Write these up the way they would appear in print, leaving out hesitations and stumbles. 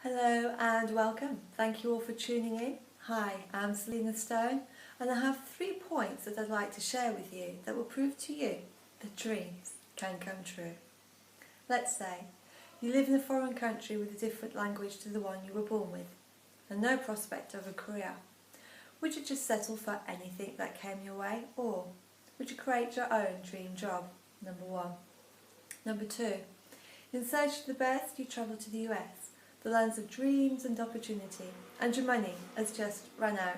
Hello and welcome. Thank you all for tuning in. Hi, I'm Selina Stone and I have 3 points that I'd like to share with you that will prove to you that dreams can come true. Let's say you live in a foreign country with a different language to the one you were born with and no prospect of a career. Would you just settle for anything that came your way, or would you create your own dream job? Number 1. Number 2. In search of the best, you travel to the US, the lands of dreams and opportunity, and your money has just run out.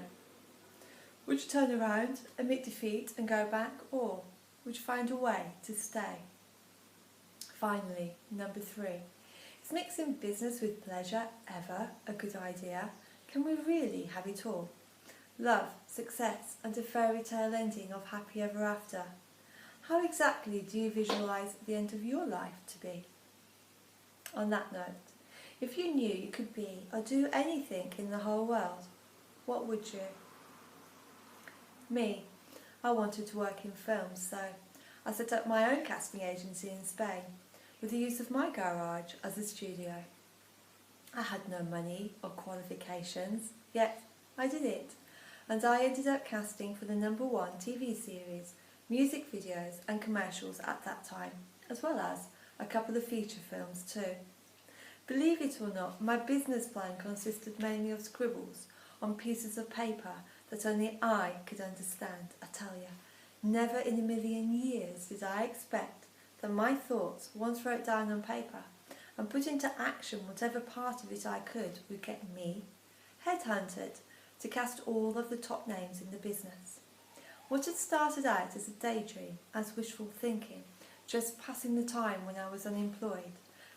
Would you turn around, admit defeat and go back, or would you find a way to stay? Finally, number 3. Is mixing business with pleasure ever a good idea? Can we really have it all? Love, success and a fairy tale ending of happy ever after. How exactly do you visualise the end of your life to be? On that note, if you knew you could be or do anything in the whole world, what would you? Me, I wanted to work in films, so I set up my own casting agency in Spain with the use of my garage as a studio. I had no money or qualifications, yet I did it, and I ended up casting for the #1 TV series, music videos and commercials at that time, as well as a couple of feature films too. Believe it or not, my business plan consisted mainly of scribbles on pieces of paper that only I could understand. I tell you, never in a million years did I expect that my thoughts, once wrote down on paper and put into action whatever part of it I could, would get me, headhunted, to cast all of the top names in the business. What had started out as a daydream, as wishful thinking, just passing the time when I was unemployed,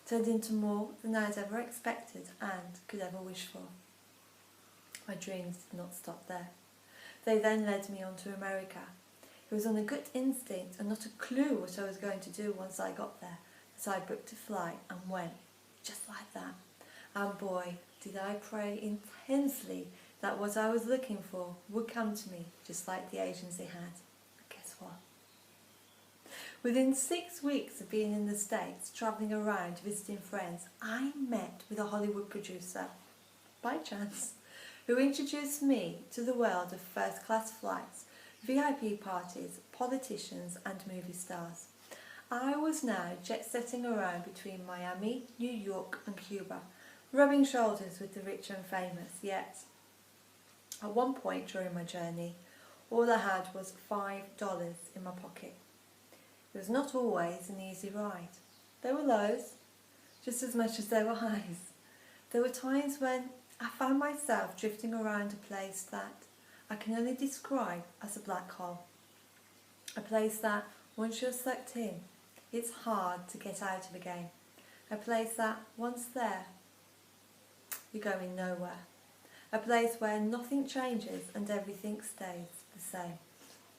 turned into more than I had ever expected and could ever wish for. My dreams did not stop there. They then led me on to America. It was on a gut instinct and not a clue what I was going to do once I got there that I booked a flight and went, just like that. And boy, did I pray intensely that what I was looking for would come to me just like the agency had. But guess what? Within 6 weeks of being in the States, travelling around visiting friends, I met with a Hollywood producer, by chance, who introduced me to the world of first-class flights, VIP parties, politicians and movie stars. I was now jet-setting around between Miami, New York and Cuba, rubbing shoulders with the rich and famous, yet at one point during my journey, all I had was $5 in my pocket. It was not always an easy ride. There were lows, just as much as there were highs. There were times when I found myself drifting around a place that I can only describe as a black hole. A place that, once you're sucked in, it's hard to get out of again. A place that, once there, you're going nowhere. A place where nothing changes and everything stays the same.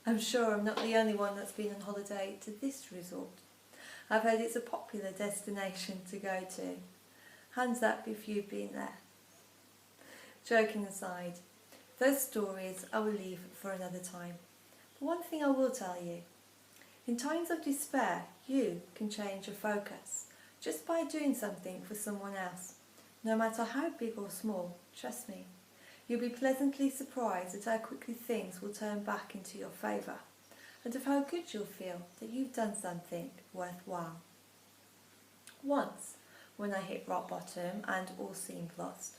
I'm sure I'm not the only one that's been on holiday to this resort. I've heard it's a popular destination to go to. Hands up if you've been there. Joking aside, those stories I will leave for another time. But one thing I will tell you, in times of despair, you can change your focus just by doing something for someone else. No matter how big or small, trust me. You'll be pleasantly surprised at how quickly things will turn back into your favour, and of how good you'll feel that you've done something worthwhile. Once, when I hit rock bottom and all seemed lost,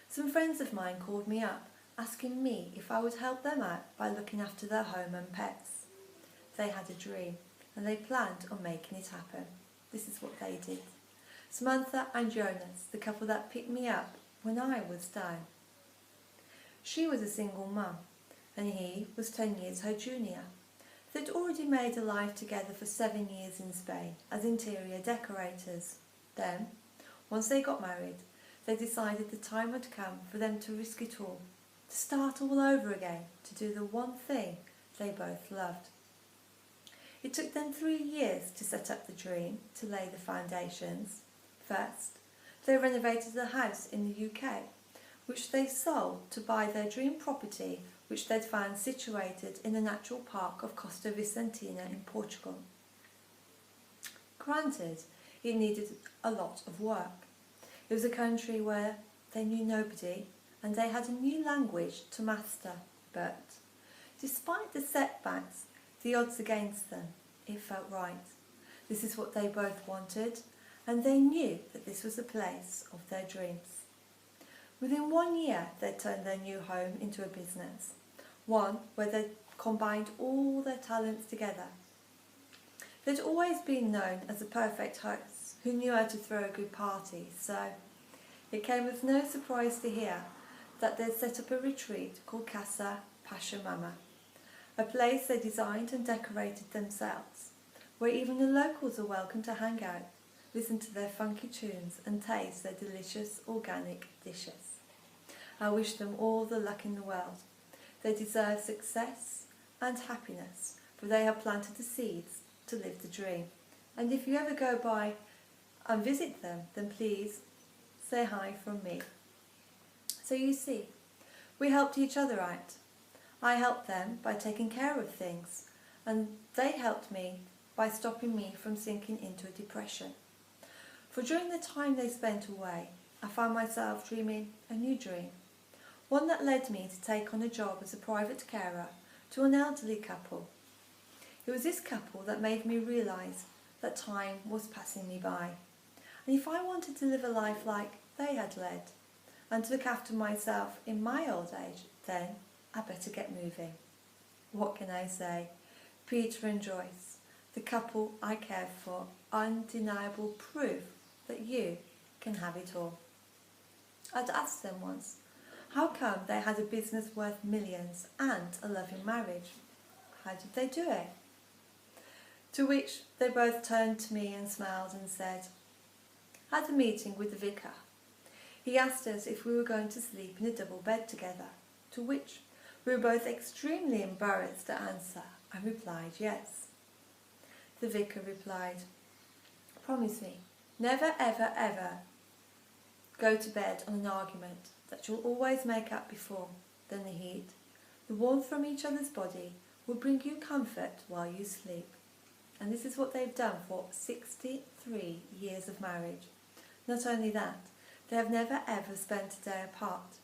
some friends of mine called me up, asking me if I would help them out by looking after their home and pets. They had a dream, and they planned on making it happen. This is what they did. Samantha and Jonas, the couple that picked me up when I was down. She was a single mum, and he was 10 years her junior. They'd already made a life together for 7 years in Spain as interior decorators. Then, once they got married, they decided the time had come for them to risk it all, to start all over again, to do the one thing they both loved. It took them 3 years to set up the dream, to lay the foundations. First, they renovated a house in the UK, which they sold to buy their dream property, which they'd found situated in the natural park of Costa Vicentina in Portugal. Granted, it needed a lot of work. It was a country where they knew nobody, and they had a new language to master. But despite the setbacks, the odds against them, it felt right. This is what they both wanted, and they knew that this was the place of their dreams. Within 1 year, they turned their new home into a business, one where they combined all their talents together. They'd always been known as the perfect hosts who knew how to throw a good party, so it came as no surprise to hear that they'd set up a retreat called Casa Pasha Mama, a place they designed and decorated themselves, where even the locals are welcome to hang out, listen to their funky tunes and taste their delicious organic dishes. I wish them all the luck in the world. They deserve success and happiness, for they have planted the seeds to live the dream. And if you ever go by and visit them, then please say hi from me. So you see, we helped each other out. I helped them by taking care of things, and they helped me by stopping me from sinking into a depression. For during the time they spent away, I found myself dreaming a new dream, one that led me to take on a job as a private carer to an elderly couple. It was this couple that made me realise that time was passing me by, and if I wanted to live a life like they had led, and to look after myself in my old age, then I better get moving. What can I say? Peter and Joyce, the couple I cared for, undeniable proof that you can have it all. I'd asked them once, how come they had a business worth millions and a loving marriage? How did they do it? To which they both turned to me and smiled and said, I had a meeting with the vicar. He asked us if we were going to sleep in a double bed together, to which we were both extremely embarrassed to answer and replied yes. The vicar replied, promise me, never ever ever go to bed on an argument, that you'll always make up before, then the heat, the warmth from each other's body will bring you comfort while you sleep. And this is what they've done for 63 years of marriage. Not only that, they have never ever spent a day apart.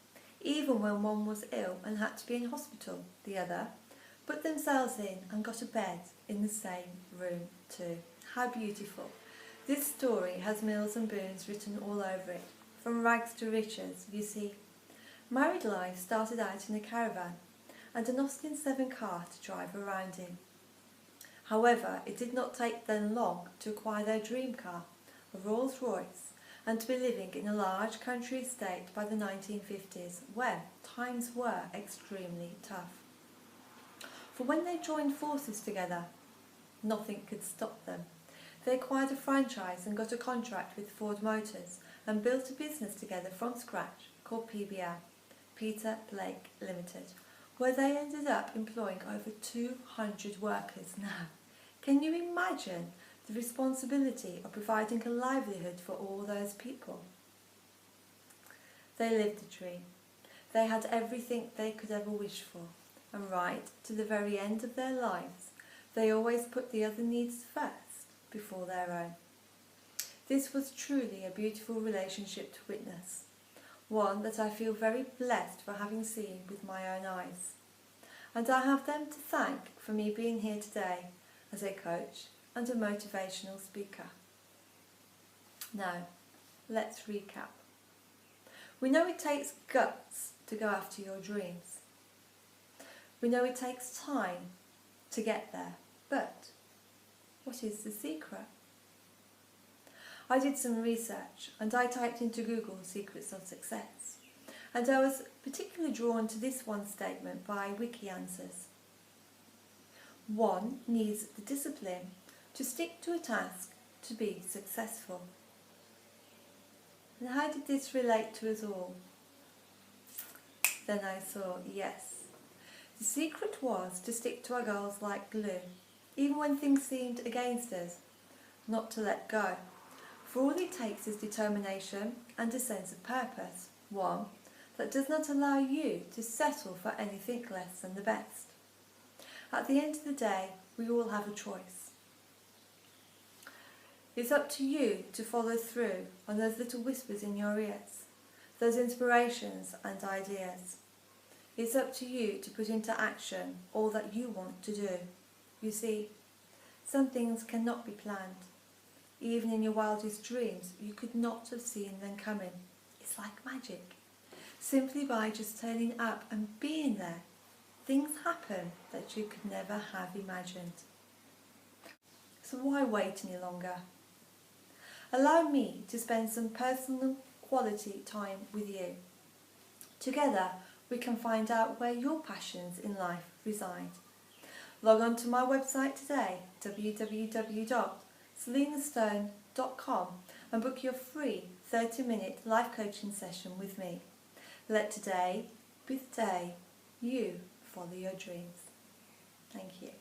Even when one was ill and had to be in hospital, the other put themselves in and got a bed in the same room too. How beautiful. This story has Mills and Boons written all over it, from rags to riches, you see. Married life started out in a caravan and an Austin 7 car to drive around in. However, it did not take them long to acquire their dream car, a Rolls Royce, and to be living in a large country estate by the 1950s, when times were extremely tough. For when they joined forces together, nothing could stop them. They acquired a franchise and got a contract with Ford Motors and built a business together from scratch called PBL, Peter Blake Limited, where they ended up employing over 200 workers now. Can you imagine the responsibility of providing a livelihood for all those people? They lived the dream. They had everything they could ever wish for, and right to the very end of their lives, they always put the other needs first before their own. This was truly a beautiful relationship to witness, one that I feel very blessed for having seen with my own eyes. And I have them to thank for me being here today as a coach and a motivational speaker. Now, let's recap. We know it takes guts to go after your dreams. We know it takes time to get there, but what is the secret? I did some research and I typed into Google secrets of success, and I was particularly drawn to this one statement by Wiki Answers. One needs the discipline to stick to a task to be successful. And how did this relate to us all? Then I saw, yes. The secret was to stick to our goals like glue, even when things seemed against us, not to let go. For all it takes is determination and a sense of purpose, one that does not allow you to settle for anything less than the best. At the end of the day, we all have a choice. It's up to you to follow through on those little whispers in your ears, those inspirations and ideas. It's up to you to put into action all that you want to do. You see, some things cannot be planned. Even in your wildest dreams, you could not have seen them coming. It's like magic. Simply by just turning up and being there, things happen that you could never have imagined. So why wait any longer? Allow me to spend some personal quality time with you. Together, we can find out where your passions in life reside. Log on to my website today, www.selinastone.com, and book your free 30-minute life coaching session with me. Let today be the day you follow your dreams. Thank you.